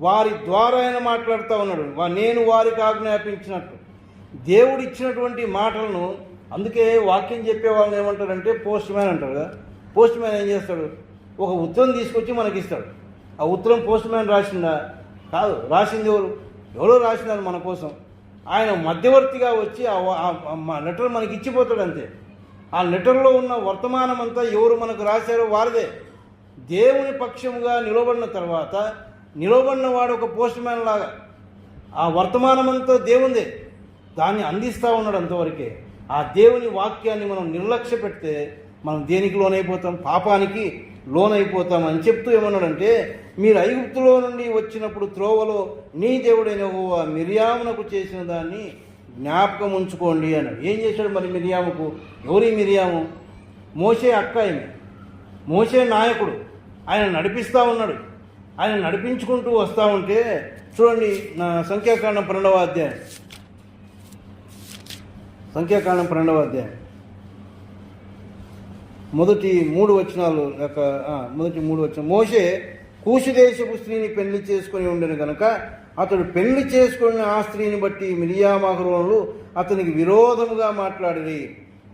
వారి ద్వారా ఆయన మాట్లాడుతూ ఉన్నాడు. నేను వారికి ఆజ్ఞాపించినట్లు. దేవుడు ఇచ్చినటువంటి మాటలను, అందుకే వాక్యం చెప్పే వాళ్ళని ఏమంటారంటే పోస్ట్ మ్యాన్ అంటారు కదా. పోస్ట్ మ్యాన్ ఏం చేస్తాడు? ఒక ఉత్తరం తీసుకొచ్చి మనకి ఇస్తాడు. ఆ ఉత్తరం పోస్ట్ మ్యాన్ రాసిందా? కాదు. రాసింది ఎవరో రాసినారు మన కోసం. ఆయన మధ్యవర్తిగా వచ్చి ఆ లెటర్ మనకి ఇచ్చిపోతాడు అంతే. ఆ లెటర్లో ఉన్న వర్తమానం అంతా ఎవరు మనకు రాశారో వారిదే. దేవుని పక్షముగా నిలబడిన తర్వాత నిలబడిన వాడు ఒక పోస్ట్ మ్యాన్ లాగా ఆ వర్తమానం అంతా దేవుందే, దాన్ని అందిస్తూ ఉన్నాడు అంతవరకే. ఆ దేవుని వాక్యాన్ని మనం నిర్లక్ష్య పెడితే మనం దేనికి లోనైపోతాం? పాపానికి లోనైపోతాం అని చెప్తూ ఏమన్నాడంటే, మీరు ఐగుప్తులో నుండి వచ్చినప్పుడు త్రోవలో నీ దేవుడైన యెహోవా మిర్యామునకు చేసిన దాన్ని జ్ఞాపకం ఉంచుకోండి అన్నాడు. ఏం చేశాడు మరి మిర్యాముకు? ఎవరి మిర్యాము? మోషే అక్క. ఆయన మోషే నాయకుడు, ఆయన నడిపిస్తూ ఉన్నాడు. ఆయన నడిపించుకుంటూ వస్తూ ఉంటే చూడండి, నా సంఖ్యాకాండం 12వ అధ్యాయం, సంఖ్యాకాండం 12వ అధ్యాయం మొదటి 3 వచనాలు. మొదటి 3 వచనం. మోషే కూషు దేశపు స్త్రీని పెళ్లి చేసుకుని ఉండను గనుక అతడు పెళ్లి చేసుకున్న ఆ స్త్రీని బట్టి మిర్యామహరోనులు అతనికి విరోధముగా మాట్లాడిరి.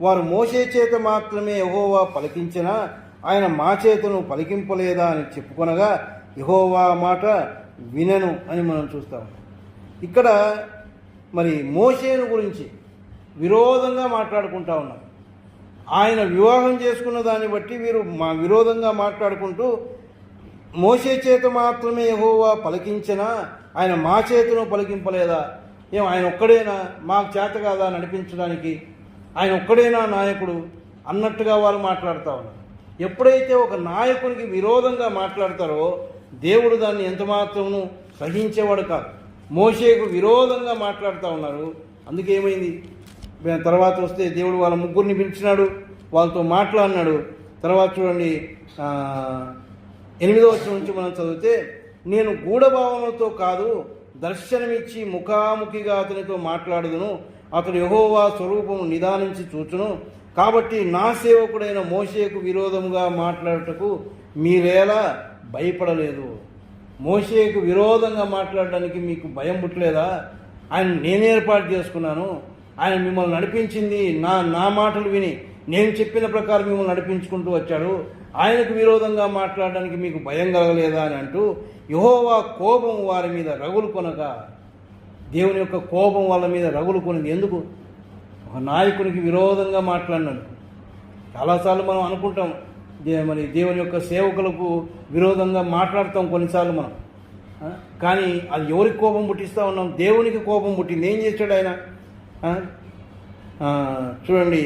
వారు మోషే చేత మాత్రమే యెహోవా పలికించినా ఆయన మా చేతను పలికింపలేదా అని చెప్పుకొనగా యెహోవా మాట వినెను అని మనం చూస్తాం. ఇక్కడ మరి మోషేను గురించి విరోధంగా మాట్లాడుకుంటా ఉన్నారు. ఆయన వివాహం చేసుకున్న దాన్ని బట్టి వీరు మా విరోధంగా మాట్లాడుకుంటూ, మోషే చేత మాత్రమే యెహోవా పలికించినా ఆయన మా చేతను పలికింపలేదా? ఆయన ఒక్కడేనా మాకు చేత కాదా నడిపించడానికి? ఆయన ఒక్కడేనా నాయకుడు అన్నట్టుగా వాళ్ళు మాట్లాడుతూ ఉన్నారు. ఎప్పుడైతే ఒక నాయకునికి విరోధంగా మాట్లాడతారో దేవుడు దాన్ని ఎంతమాత్రము సహించేవాడు కాదు. మోషేకు విరోధంగా మాట్లాడుతూ ఉన్నారు. అందుకేమైంది? తర్వాత వస్తే దేవుడు వాళ్ళ ముగ్గురిని పిలిచినాడు, వాళ్ళతో మాట్లాడినాడు. తర్వాత చూడండి 8వ వచనం నుంచి మనం చదివితే, నేను గూఢభావములతో కాదు దర్శనమిచ్చి ముఖాముఖిగా అతనితో మాట్లాడుదును, అతడు యెహోవా స్వరూపము నిదానించి చూచును. కాబట్టి నా సేవకుడైన మోషేకు విరోధముగా మాట్లాడుటకు మీరేలా భయపడలేదు? మోషేకు విరోధంగా మాట్లాడడానికి మీకు భయం పుట్టలేదా? ఆయన నేను ఏర్పాటు చేసుకున్నాను, ఆయన మిమ్మల్ని నడిపించింది నా మాటలు విని నేను చెప్పిన ప్రకారం మిమ్మల్ని నడిపించుకుంటూ వచ్చాడు. ఆయనకు విరోధంగా మాట్లాడడానికి మీకు భయం కలగలేదా అని అంటూ యెహోవా కోపం వారి మీద రగులు కొనగా, దేవుని యొక్క కోపం వాళ్ళ మీద రగులు కొనింది. ఎందుకు? ఒక నాయకునికి విరోధంగా మాట్లాడినాడు. చాలాసార్లు మనం అనుకుంటాం మరి దేవుని యొక్క సేవకులకు విరోధంగా మాట్లాడతాం కొన్నిసార్లు మనం. కానీ అది ఎవరికి కోపం పుట్టిస్తూ ఉన్నాం? దేవునికి కోపం పుట్టింది. ఏం చేశాడు ఆయన? చూడండి,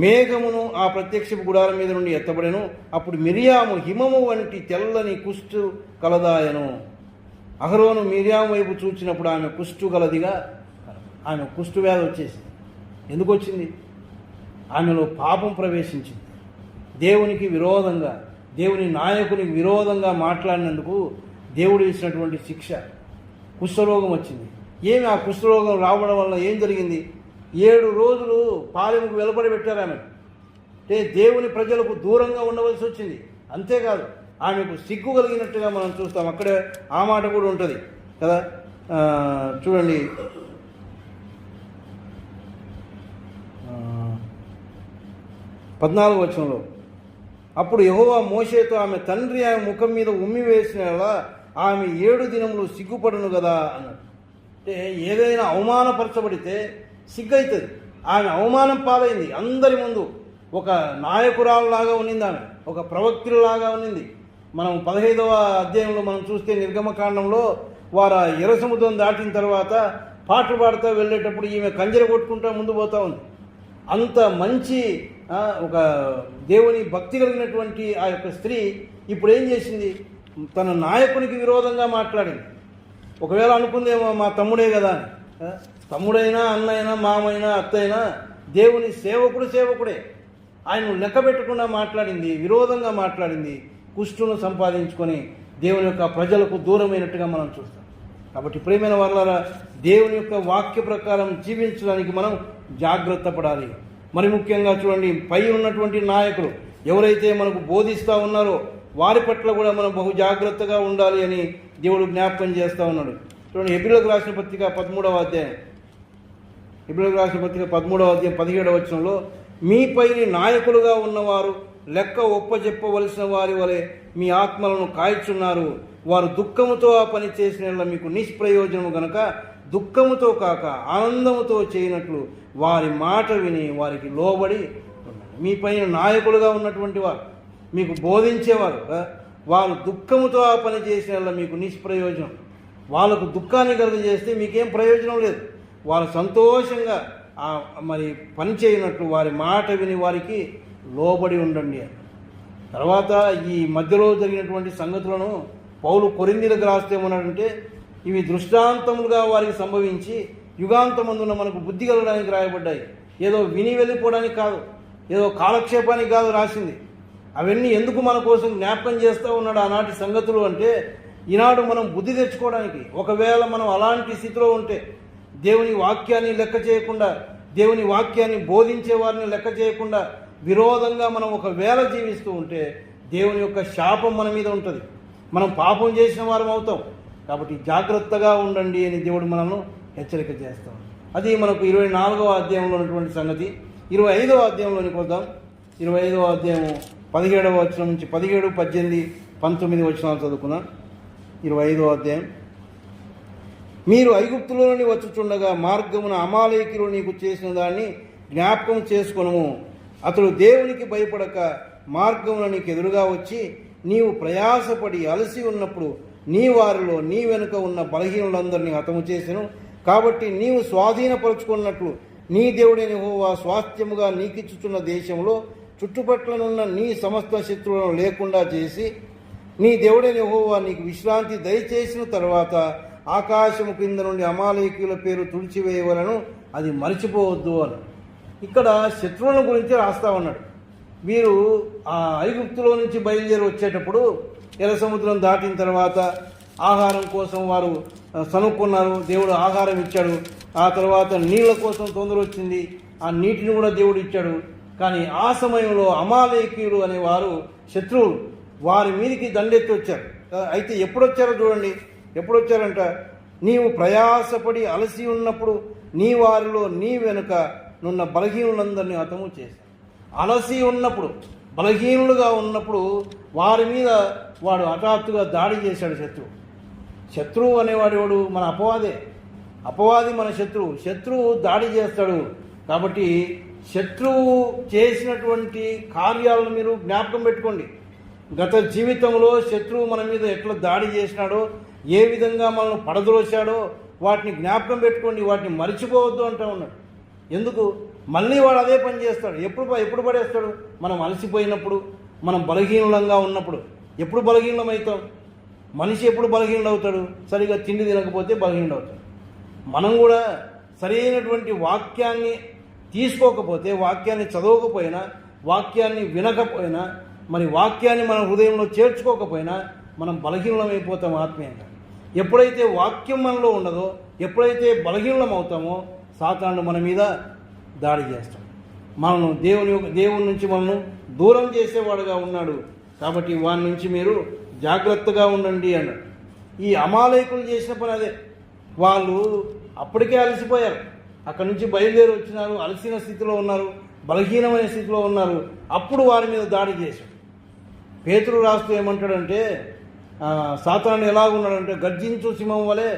మేఘమును ఆ ప్రత్యక్షపు గుడారం మీద నుండి ఎత్తబడెను. అప్పుడు మిరియాము హిమము వంటి తెల్లని కుష్టు కలదాయను. అహరోను మిరియాము వైపు చూచినప్పుడు ఆమె కుష్టు గలదిగా, ఆమె కుష్టు వ్యాధి వచ్చేసింది. ఎందుకు వచ్చింది? ఆమెలో పాపం ప్రవేశించింది. దేవునికి విరోధంగా, దేవుని నాయకునికి విరోధంగా మాట్లాడినందుకు దేవుడు ఇచ్చినటువంటి శిక్ష కుష్ఠరోగం వచ్చింది. ఆ కుష్ఠరోగం రావడం వల్ల ఏం జరిగింది? 7 రోజులు పాలెముకు వెలుబడి పెట్టారు ఆమె. అంటే దేవుని ప్రజలకు దూరంగా ఉండవలసి వచ్చింది. అంతేకాదు, ఆమెకు సిగ్గు కలిగినట్టుగా మనం చూస్తాం. అక్కడే ఆ మాట కూడా ఉంటుంది కదా. చూడండి, 14వ వచనంలో, అప్పుడు యెహోవా మోషేతో ఆమె తండ్రి ఆమె ముఖం మీద ఉమ్మి వేసినలా ఆమె 7 దినములు సిగ్గుపడును కదా అన్నాడు. అంటే ఏదైనా అవమానపరచబడితే సిగ్గవుతుంది. ఆమె అవమానం పాలైంది అందరి ముందు. ఒక నాయకురాలులాగా ఉన్నింది, ఆమె ఒక ప్రవక్తులాగా ఉన్నింది. మనం 15వ అధ్యాయంలో మనం చూస్తే నిర్గమకాండంలో వారు ఆ ఎర్ర సముద్రం దాటిన తర్వాత పాటలు పాడుతూ వెళ్ళేటప్పుడు ఈమె కంజర కొట్టుకుంటూ ముందు పోతూ ఉంది. అంత మంచి ఒక దేవుని భక్తి కలిగినటువంటి ఆ యొక్క స్త్రీ ఇప్పుడు ఏం చేసింది? తన నాయకునికి విరోధంగా మాట్లాడింది. ఒకవేళ అనుకుందేమో మా తమ్ముడే కదా అని. తమ్ముడైనా, అన్నైనా, మామైనా, అత్తైనా దేవుని సేవకుడే. ఆయన లెక్క పెట్టకుండా మాట్లాడింది, విరోధంగా మాట్లాడింది. కుష్టును సంపాదించుకొని దేవుని యొక్క ప్రజలకు దూరమైనట్టుగా మనం చూస్తాం. కాబట్టి ప్రియమైన వారలారా, దేవుని యొక్క వాక్య ప్రకారం జీవించడానికి మనం జాగ్రత్త పడాలి. మరి ముఖ్యంగా చూడండి, పై ఉన్నటువంటి నాయకులు ఎవరైతే మనకు బోధిస్తూ ఉన్నారో వారి పట్ల కూడా మనం బహు జాగ్రత్తగా ఉండాలి అని దేవుడు జ్ఞాపకం చేస్తూ ఉన్నాడు. చూడండి, హెబ్రీయులకు రాసిన పత్రిక 13వ అధ్యాయం, హెబ్రీయులకు రాసిన పత్రిక 13వ అధ్యాయం 17వ వచనంలో, మీపైని నాయకులుగా ఉన్నవారు లెక్క ఒప్పజెప్పవలసిన వారి వలె మీ ఆత్మలను కాల్చున్నారు. వారు దుఃఖముతో ఆ పని చేసిన మీకు నిష్ప్రయోజనము గనక దుఃఖముతో కాక ఆనందముతో చేయనట్లు వారి మాట విని వారికి లోబడి ఉండండి. మీ పైన నాయకులుగా ఉన్నటువంటి వారు, మీకు బోధించేవారు, వారు దుఃఖముతో ఆ పని చేసిన మీకు నిష్ప్రయోజనం. వాళ్ళకు దుఃఖాన్ని కలుగజేస్తే మీకేం ప్రయోజనం లేదు. వాళ్ళు సంతోషంగా మరి పని చేయనట్లు వారి మాట విని వారికి లోబడి ఉండండి. తర్వాత ఈ మధ్యలో జరిగినటువంటి సంగతులను పౌలు కొరింథీయులకు రాస్తే ఏమన్నాడంటే, ఇవి దృష్టాంతములుగా వారికి సంభవించి యుగాంతమందున మనకు బుద్ధి కలగడానికి రాయబడ్డాయి. ఏదో విని వెళ్ళిపోవడానికి కాదు, ఏదో కాలక్షేపానికి కాదు రాసింది. అవన్నీ ఎందుకు మన కోసం జ్ఞాపకం చేస్తూ ఉన్నాడు ఆనాటి సంగతులు అంటే, ఈనాడు మనం బుద్ధి తెచ్చుకోవడానికి. ఒకవేళ మనం అలాంటి స్థితిలో ఉంటే, దేవుని వాక్యాన్ని లెక్క చేయకుండా, దేవుని వాక్యాన్ని బోధించే వారిని లెక్క చేయకుండా విరోధంగా మనం ఒకవేళ జీవిస్తూ ఉంటే దేవుని యొక్క శాపం మన మీద ఉంటుంది. మనం పాపం చేసిన వారం అవుతాం. కాబట్టి జాగ్రత్తగా ఉండండి అని దేవుడు మనల్ని హెచ్చరిక చేస్తాం. అది మనకు 24వ అధ్యాయంలో ఉన్నటువంటి సంగతి. 25వ అధ్యాయంలోనికి వద్దాం. 25వ అధ్యాయం 17వ వచనం నుంచి 17, 18, 19 వచనాలు చదువుకున్నాం. 25వ అధ్యాయం. మీరు ఐగుప్తులోని వచ్చుచుండగా మార్గమున అమాలేకీయులు నీకు చేసిన దాన్ని జ్ఞాపకం చేసుకొనుము. అతడు దేవునికి భయపడక మార్గమున నీకు ఎదురుగా వచ్చి నీవు ప్రయాసపడి అలసి ఉన్నప్పుడు నీ వారిలో నీ వెనుక ఉన్న బలహీనులందరినీ హతము చేసెను. కాబట్టి నీవు స్వాధీనపరుచుకున్నట్లు నీ దేవుడైన యెహోవా స్వాస్థ్యముగా నీకిచ్చుచున్న దేశంలో చుట్టుపట్లనున్న నీ సమస్త శత్రువులను లేకుండా చేసి నీ దేవుడైన యెహోవా నీకు విశ్రాంతి దయచేసిన తర్వాత ఆకాశము క్రింద నుండి అమాలేకీయుల పేరు తుడిచివేయవలను, అది మరిచిపోవద్దు అని. ఇక్కడ శత్రువుల గురించి రాస్తా ఉన్నాడు. వీరు ఆ ఐగుప్తులో నుంచి బయలుదేరి వచ్చేటప్పుడు ఎర్ర సముద్రం దాటిన తర్వాత ఆహారం కోసం వారు సనుక్కున్నారు. దేవుడు ఆహారం ఇచ్చాడు. ఆ తర్వాత నీళ్ల కోసం తొందర వచ్చింది. ఆ నీటిని కూడా దేవుడు ఇచ్చాడు. కానీ ఆ సమయంలో అమాలేకీయులు అనేవారు శత్రువులు, వారి మీదికి దండెత్తి వచ్చారు. అయితే ఎప్పుడు వచ్చారో చూడండి. ఎప్పుడు వచ్చారంట, నీవు ప్రయాసపడి అలసి ఉన్నప్పుడు నీ వారిలో నీ వెనుక నున్న బలహీనులందరినీ హతము చేశారు. అలసి ఉన్నప్పుడు, బలహీనులుగా ఉన్నప్పుడు వారి మీద వాడు హఠాత్తుగా దాడి చేశాడు శత్రువు. శత్రువు అనేవాడు వాడు మన అపవాదే. అపవాది మన శత్రువు. శత్రువు దాడి చేస్తాడు. కాబట్టి శత్రువు చేసినటువంటి కార్యాలను మీరు జ్ఞాపకం పెట్టుకోండి. గత జీవితంలో శత్రువు మన మీద ఎట్లా దాడి చేసినాడో, ఏ విధంగా మనల్ని పడద్రోశాడో వాటిని జ్ఞాపకం పెట్టుకోండి. వాటిని మరిచిపోవద్దు అంటూ ఉన్నాడు. ఎందుకు? మళ్ళీ వాడు అదే పని చేస్తాడు. ఎప్పుడు పడేస్తాడు? మనం అలసిపోయినప్పుడు, మనం బలహీనంగా ఉన్నప్పుడు. ఎప్పుడు బలహీనం అవుతాం? మనిషి ఎప్పుడు బలహీనుడు అవుతాడు? సరిగా తిండి తినకపోతే బలహీనుడు అవుతాడు. మనం కూడా సరైనటువంటి వాక్యాన్ని తీసుకోకపోతే, వాక్యాన్ని చదవకపోయినా, వాక్యాన్ని వినకపోయినా, మరి వాక్యాన్ని మన హృదయంలో చేర్చుకోకపోయినా మనం బలహీనమైపోతాం ఆత్మీయంగా. ఎప్పుడైతే వాక్యం మనలో ఉండదో, ఎప్పుడైతే బలహీనం అవుతామో సాతానుడు మన మీద దాడి చేస్తాడు. మనను దేవుని నుంచి మనను దూరం చేసేవాడుగా ఉన్నాడు. కాబట్టి వాని నుంచి మీరు జాగ్రత్తగా ఉండండి అన్నాడు. ఈ అమాలేకులు చేసిన పని అదే. వాళ్ళు అప్పటికే అలసిపోయారు. అక్కడి నుంచి బయలుదేరి వచ్చినారు, అలసిన స్థితిలో ఉన్నారు, బలహీనమైన స్థితిలో ఉన్నారు. అప్పుడు వారి మీద దాడి చేశాడు. పేతురు రాస్తూ ఏమంటాడంటే, సాతాను ఎలాగున్నాడంటే గర్జించు సింహం వలె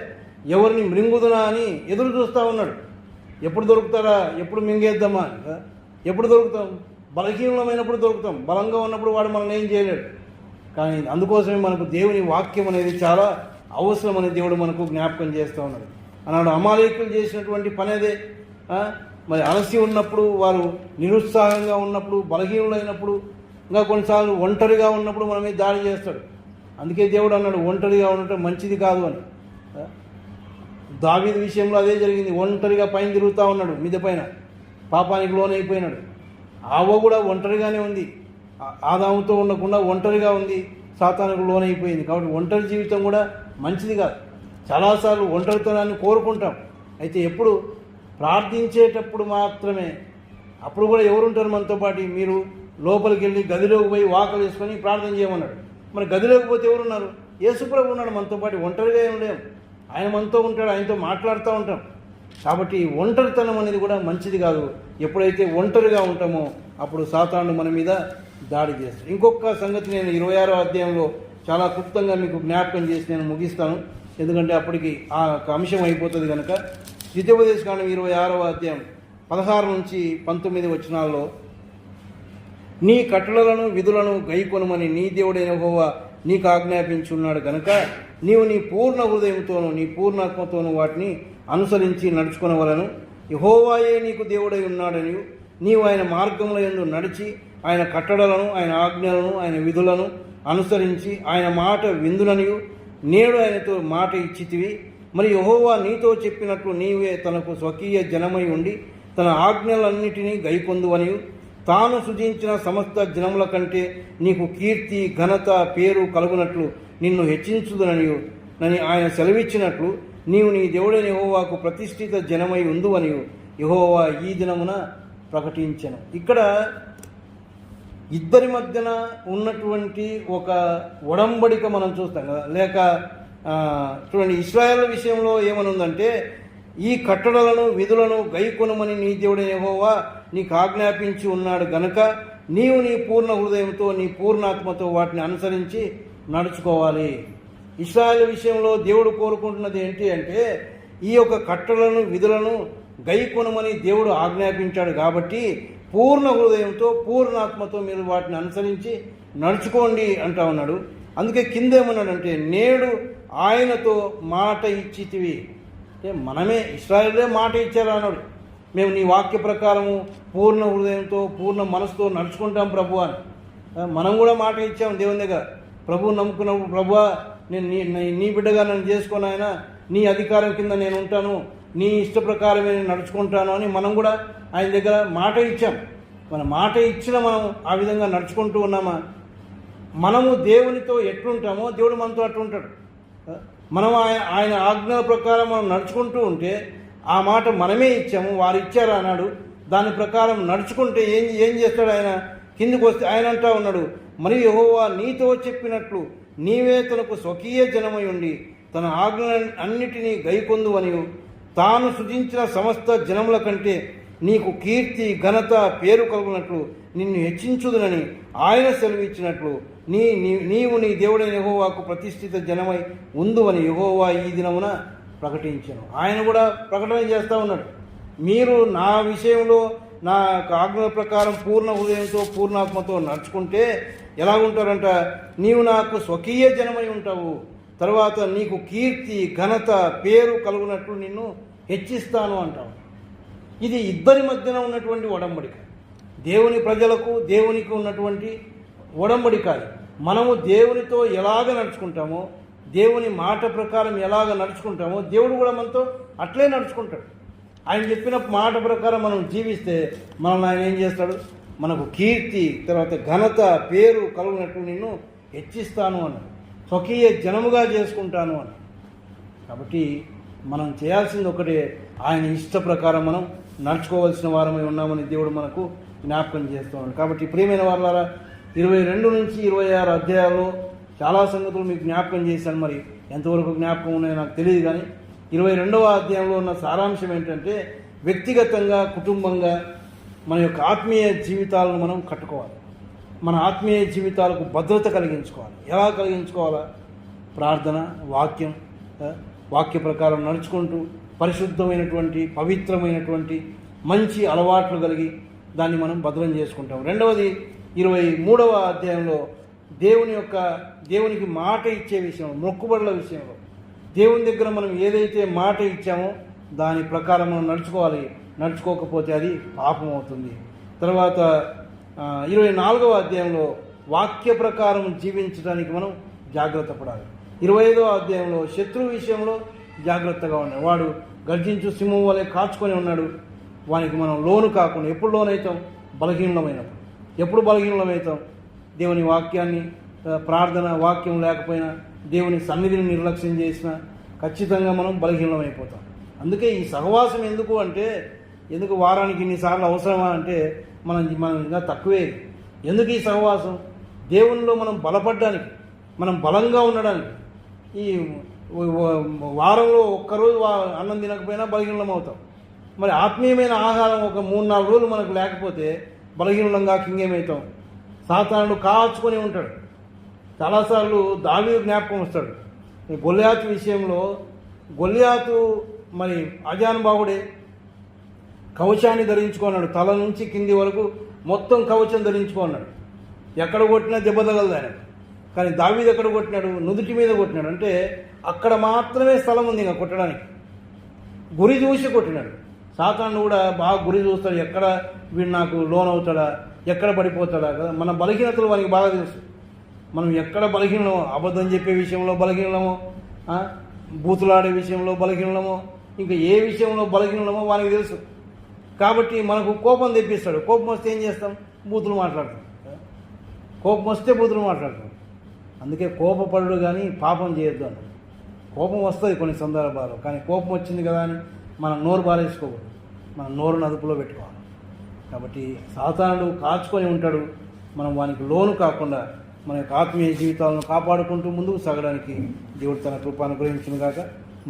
ఎవరిని మృంగుదునా అని ఎదురు చూస్తూ ఉన్నాడు. ఎప్పుడు దొరుకుతారా, ఎప్పుడు మింగేద్దామా, ఎప్పుడు దొరుకుతాం? బలహీనమైనప్పుడు దొరుకుతాం. బలంగా ఉన్నప్పుడు వాడు మనల్ని ఏం చేయలేడు. కానీ అందుకోసమే మనకు దేవుని వాక్యం అనేది చాలా అవసరమని దేవుడు మనకు జ్ఞాపకం చేస్తూ ఉన్నాడు. అన్నాడు అమాలేకులు చేసినటువంటి పని అదే. మరి అలసి ఉన్నప్పుడు, వారు నిరుత్సాహంగా ఉన్నప్పుడు, బలహీనులైనప్పుడు, ఇంకా కొన్నిసార్లు ఒంటరిగా ఉన్నప్పుడు మన మీద దాడి చేస్తాడు. అందుకే దేవుడు అన్నాడు ఒంటరిగా ఉండటం మంచిది కాదు అని. దావీదు విషయంలో అదే జరిగింది. ఒంటరిగా పైన తిరుగుతూ ఉన్నాడు, మిద్దె పైన పాపానికి లోనైపోయినాడు. అవ్వ కూడా ఒంటరిగానే ఉంది, ఆదాముతో ఉండకుండా ఒంటరిగా ఉంది, సాతానుకు లోనైపోయింది. కాబట్టి ఒంటరి జీవితం కూడా మంచిది కాదు. చాలాసార్లు ఒంటరితనాన్ని కోరుకుంటాం, అయితే ఎప్పుడు ప్రార్థించేటప్పుడు మాత్రమే. అప్పుడు కూడా ఎవరుంటారు మనతో పాటు? మీరు లోపలికి వెళ్ళి గదిలోకి పోయి వాకలు వేసుకొని ప్రార్థన చేయమన్నాడు. మరి గదిలోకి పోతే ఎవరున్నారు? యేసుప్రభు ఉన్నాడు మనతో పాటు. ఒంటరిగా ఏం లేవు, ఆయన మనతో ఉంటాడు, ఆయనతో మాట్లాడుతూ ఉంటాం. కాబట్టి ఒంటరితనం అనేది కూడా మంచిది కాదు. ఎప్పుడైతే ఒంటరిగా ఉంటామో అప్పుడు సాతానుడు మన మీద దాడి చేస్తాడు. ఇంకొక సంగతి నేను 26వ అధ్యాయంలో చాలా క్లుప్తంగా మీకు జ్ఞాపకం చేసి నేను ముగిస్తాను, ఎందుకంటే అప్పటికి ఆ అంశం అయిపోతుంది కనుక. ద్వితీయోపదేశకాండం 26వ అధ్యాయం 16 నుంచి 19 వచనాల్లో, నీ కట్టడలను విధులను గైకొనమని నీ దేవుడైన యెహోవా నీకు ఆజ్ఞాపించున్నాడు గనుక నీవు నీ పూర్ణ హృదయంతోనూ నీ పూర్ణాత్మతోనూ వాటిని అనుసరించి నడుచుకొనవలను. యెహోవాయే నీకు దేవుడై ఉన్నాడని నీవు ఆయన మార్గముల యందు నడిచి ఆయన కట్టడలను, ఆయన ఆజ్ఞలను, ఆయన విధులను అనుసరించి ఆయన మాట విందుననియు నేడు ఆయనతో మాట ఇచ్చితివి. మరి యెహోవా నీతో చెప్పినట్లు నీవే తనకు స్వకీయ జనమై ఉండి తన ఆజ్ఞలన్నిటినీ గైకొందువనియు తాను సృజించిన సమస్త జనముల కంటే నీకు కీర్తి, ఘనత, పేరు కలుగునట్లు నిన్ను హెచ్చించుదుననియు నని ఆయన సెలవిచ్చినట్లు నీవు నీ దేవుడైన యెహోవాకు ప్రతిష్ఠిత జనమై ఉందువనియు యెహోవా ఈ దినమున ప్రకటించెను. ఇక్కడ ఇద్దరి మధ్యన ఉన్నటువంటి ఒక ఒడంబడిక మనం చూస్తాం కదా. లేక చూడండి, ఇశ్రాయేల్ విషయంలో ఏమనుందంటే, ఈ కట్టడలను విధులను గైకొనమని నీ దేవుడైన యెహోవా నీకు ఆజ్ఞాపించి ఉన్నాడు గనక నీవు నీ పూర్ణ హృదయంతో నీ పూర్ణాత్మతో వాటిని అనుసరించి నడుచుకోవాలి. ఇశ్రాయేల్ విషయంలో దేవుడు కోరుకుంటున్నది ఏంటి అంటే, ఈ యొక్క కట్టడలను విధులను గైకొనమని దేవుడు ఆజ్ఞాపించాడు కాబట్టి పూర్ణ హృదయంతో పూర్ణాత్మతో మీరు వాటిని అనుసరించి నడుచుకోండి అంటా ఉన్నాడు. అందుకే కిందేమన్నాడంటే, నేడు ఆయనతో మాట ఇచ్చితివి. అంటే మనమే, ఇశ్రాయేలే మాట ఇచ్చారు అన్నాడు, మేము నీ వాక్య ప్రకారము పూర్ణ హృదయంతో పూర్ణ మనసుతో నడుచుకుంటాం ప్రభు అని. మనం కూడా మాట ఇచ్చాము దేవుని దగ్గర. ప్రభువు నమ్ముకున్నప్పుడు, ప్రభువా నేను నీ బిడ్డగా నన్ను చేసుకుని ఆయన నీ అధికారం కింద నేను ఉంటాను, నీ ఇష్ట ప్రకారమే నేను నడుచుకుంటాను అని మనం కూడా ఆయన దగ్గర మాట ఇచ్చాం. మన మాట ఇచ్చిన మనం ఆ విధంగా నడుచుకుంటూ ఉన్నామా? మనము దేవునితో ఎట్లుంటామో దేవుడు మనతో అట్లుంటాడు. మనం ఆయన ఆజ్ఞల ప్రకారం మనం నడుచుకుంటూ ఉంటే, ఆ మాట మనమే ఇచ్చాము, వారు ఇచ్చారు అన్నాడు, దాని ప్రకారం నడుచుకుంటే ఏం చేస్తాడు ఆయన? కిందికి వస్తే ఆయన అంటా ఉన్నాడు, మరి యెహోవా నీతో చెప్పినట్లు నీవే తనకు స్వకీయ జనమై ఉండి తన ఆజ్ఞ అన్నిటినీ గైకొందువనియు తాను సృజించిన సమస్త జనముల కంటే నీకు కీర్తి, ఘనత, పేరు కలుగునట్లు నిన్ను హెచ్చించుదునని ఆయన సెలవిచ్చినట్లు నీవు నీ దేవుడైన యెహోవాకు ప్రతిష్ఠిత జనమై ఉందువని యెహోవా ఈ దినమున ప్రకటించను. ఆయన కూడా ప్రకటన చేస్తూ ఉన్నాడు, మీరు నా విషయంలో నా ఆజ్ఞల ప్రకారం పూర్ణ హృదయంతో పూర్ణాత్మతో నడుచుకుంటే ఎలా ఉంటారంట? నీవు నాకు స్వకీయ జనమై ఉంటావు, తర్వాత నీకు కీర్తి, ఘనత, పేరు కలుగునట్లు నిన్ను హెచ్చిస్తాను అంటావు. ఇది ఇద్దరి మధ్యన ఉన్నటువంటి ఒడంబడిక. దేవుని ప్రజలకు దేవునికి ఉన్నటువంటి ఒడంబడిక. మనము దేవునితో ఎలాగ నడుచుకుంటామో, దేవుని మాట ప్రకారం ఎలాగ నడుచుకుంటామో దేవుడు కూడా మనతో అట్లే నడుచుకుంటాడు. ఆయన చెప్పిన మాట ప్రకారం మనం జీవిస్తే మనల్ని ఆయన ఏం చేస్తాడు? మనకు కీర్తి, తర్వాత ఘనత, పేరు కలుగునట్లు నిన్ను హెచ్చిస్తాను అన్నాడు, స్వకీయ జనముగా చేసుకుంటాను అని. కాబట్టి మనం చేయాల్సింది ఒకటే, ఆయన ఇష్ట ప్రకారం మనం నడుచుకోవాల్సిన వారమై ఉన్నామని దేవుడు మనకు జ్ఞాపకం చేస్తున్నాడు. కాబట్టి ప్రియమైన వారలారా, 22 నుంచి 26 అధ్యాయాల్లో చాలా సంగతులు మీకు జ్ఞాపకం చేశాను. మరి ఎంతవరకు జ్ఞాపకం ఉన్నాయో నాకు తెలియదు, కానీ 22వ అధ్యాయంలో ఉన్న సారాంశం ఏంటంటే, వ్యక్తిగతంగా, కుటుంబంగా మన యొక్క ఆత్మీయ జీవితాలను మనం కట్టుకోవాలి. మన ఆత్మీయ జీవితాలకు భద్రత కలిగించుకోవాలి. ఎలా కలిగించుకోవాలా? ప్రార్థన, వాక్య ప్రకారం నడుచుకుంటూ పరిశుద్ధమైనటువంటి, పవిత్రమైనటువంటి మంచి అలవాట్లు కలిగి దాన్ని మనం భద్రం చేసుకుంటాం. రెండవది, 23వ అధ్యాయంలో దేవునికి మాట ఇచ్చే విషయంలో, మొక్కుబడుల విషయంలో దేవుని దగ్గర మనం ఏదైతే మాట ఇచ్చామో దాని ప్రకారం మనం నడుచుకోవాలి. నడుచుకోకపోతే అది పాపం అవుతుంది. తర్వాత 24వ అధ్యాయంలో వాక్య ప్రకారం జీవించడానికి మనం జాగ్రత్త పడాలి. 25వ అధ్యాయంలో శత్రువు విషయంలో జాగ్రత్తగా ఉన్నాడు. వాడు గర్జించు సింహం వలె కాచుకొని ఉన్నాడు. వానికి మనం లోను కాకుండా ఎప్పుడు లోనవుతాం? బలహీనమైనప్పుడు. ఎప్పుడు బలహీనమవుతాం? దేవుని వాక్యాన్ని, ప్రార్థన వాక్యం లేకపోయినా, దేవుని సన్నిధిని నిర్లక్ష్యం చేసినా ఖచ్చితంగా మనం బలహీనమైపోతాం. అందుకే ఈ సహవాసం ఎందుకు అంటే, ఎందుకు వారానికి ఇన్నిసార్లు అవసరమా అంటే మనం ఇంకా తక్కువే. ఎందుకు ఈ సహవాసం? దేవునిలో మనం బలపడడానికి, మనం బలంగా ఉండడానికి. ఈ వారంలో ఒక్కరోజు అన్నం తినకపోయినా బలహీనం అవుతాం. మరి ఆత్మీయమైన ఆహారం ఒక 3-4 రోజులు మనకు లేకపోతే బలహీనంగా కింగేమవుతాం. సాతానుడు కాచుకొని ఉంటాడు. చాలాసార్లు దావీదు జ్ఞాపకం వస్తాడు. ఈ గొల్లియాతు విషయంలో గొల్లియాతు మరి అజానుబాహుడే, కవచాన్ని ధరించుకున్నాడు. తల నుంచి కింది వరకు మొత్తం కవచం ధరించుకున్నాడు. ఎక్కడ కొట్టినా దెబ్బ తగలదు ఆయన. కానీ దావీదు ఎక్కడ కొట్టినాడు? నుదుటి మీద కొట్టినాడు. అంటే అక్కడ మాత్రమే స్థలం ఉంది ఇంకా కొట్టడానికి. గురి చూసి కొట్టినాడు. సాతాను కూడా బాగా గురి చూస్తాడు. ఎక్కడ వీడు నాకు లోన్ అవుతాడా, ఎక్కడ పడిపోతాడా కదా. మన బలహీనతలు వానికి బాగా తెలుసు. మనం ఎక్కడ బలహీనమో, అబద్ధం చెప్పే విషయంలో బలహీనమో, బూతులాడే విషయంలో బలహీనమో, ఇంకా ఏ విషయంలో బలహీనమో వానికి తెలుసు. కాబట్టి మనకు కోపం తెప్పిస్తాడు. కోపం వస్తే ఏం చేస్తాం? బూతులు మాట్లాడతాం. కోపం వస్తే బూతులు మాట్లాడతాం. అందుకే కోపపడు కానీ పాపం చేయొద్దు అన్న. కోపం వస్తుంది కొన్ని సందర్భాలు, కానీ కోపం వచ్చింది కదా అని మనం నోరు బారేసుకోకూడదు. మనం నోరును అదుపులో పెట్టుకోవాలి. కాబట్టి సాతానుడు కాచుకొని ఉంటాడు. మనం వానికి లోను కాకుండా మన యొక్క ఆత్మీయ జీవితాలను కాపాడుకుంటూ ముందుకు సాగడానికి దేవుడు తన కృపను అనుగ్రహించును గాక.